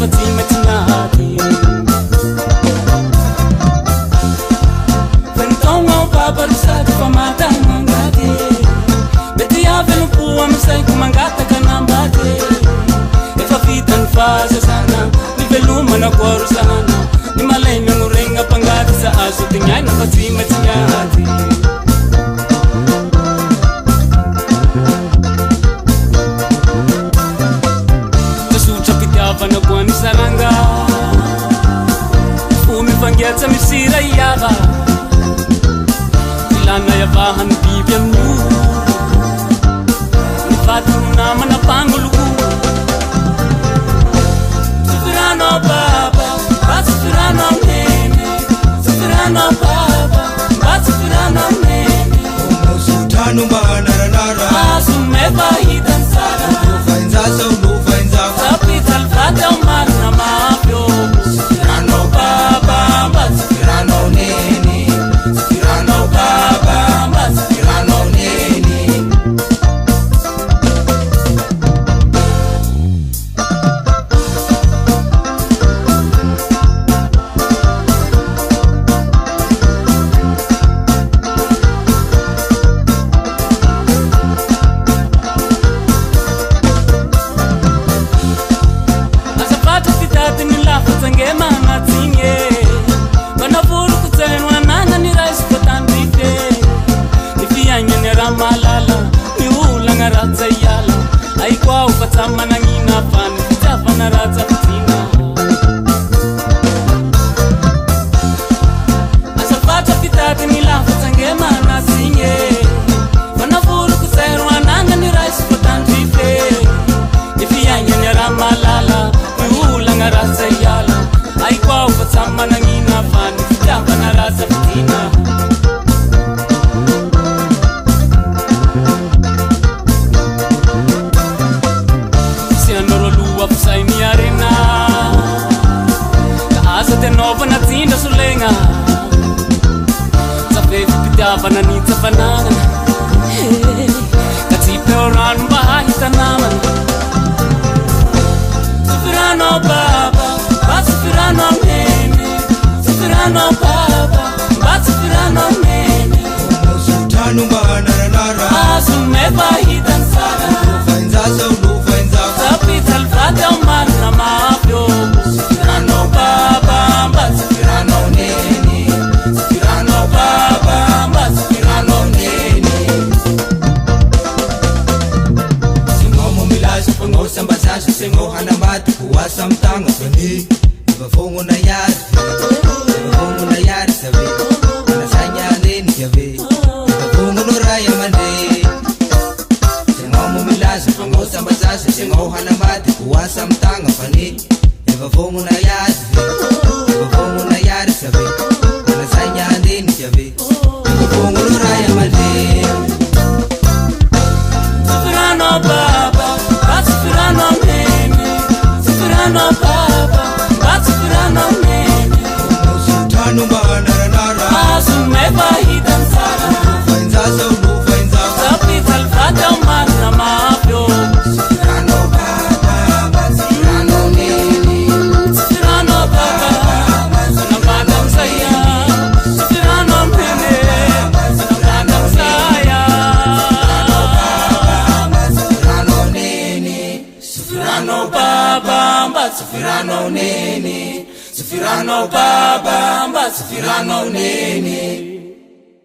fatima tinati Pentonga o baba rusadi famata mangati Beti ya velu puwa misai kumangata kanambati Efa vita nifasa sana Ni velu mana kwaru sana Ni malay mengurenga pangati sa aso Tingay na fatima tinati Vanakwani saranga Umifangiatsa misira yava Ilana ya vahan bibia mnu Nifatu nama na panguluku Sufirano baba, bat sufirano nene Sufirano baba, bat sufirano nene Omo sultanu ba nara nara Asumeva hidan sara Ufainza sa ufainza Capital fata umana mafyo Sufirano baba, bat Sufirano nene Sufirano baba baba Sufirano nene Ngema ngatinge Banavuru kutenwa nana ni rais kutandike Nifia nyenera malala Ni hula ngaratza yala Aikwa ufatama na ngina fani Kitafa na ratza kutina Asafata pitati nilafata ngema ngatinge Banavuru kutenwa nana ni rais kutandike Nifia nyenera malala Ni hula ngaratza yala Aikwa ufatama na ngina fani Kitafa na ratza kutina Siandoroluwa fusaini arena Kaasa tenova na tinda sulenga Zafefi pitava na nita banana Katipe oranu mbaha hitanama Sufirano baba, bat sufirano nene Sufirano baba, bat sufirano nene Omo sultanu ba nara nara Asumeva hidan sara Ufainza sa ufainza Capital fata umana mafyo Sufirano baba, bat Sufirano nene Sufirano baba baba Sufirano nene Singomo milaso pango sambasaso Singo hanamati kuwasa mtanga Fani Ibafongo na yari Ibafongo na yari sabi Anasanya nini yabe Ibafongo no raya mande Singomo milaso pango sambasaso Singo hanamati kuwasa mtanga Fani Ibafongo na yari Ibafongo na yari sabi Anasanya nini yabe Ibafongo no raya mande Sufirano baba, bat sufirano nene Sufirano baba, bat sufirano nene Omo sultanu ba nara nara Asumeva hidan sara Ufainza sa ufainza Capital fata umana mafyo Sufirano baba Sufirano nene Sufirano baba, sanabada msaya Sufirano nene, sanabada msaya Sufirano nene Sufirano baba, bat sufirano nene Sufirano baba, bat sufirano nene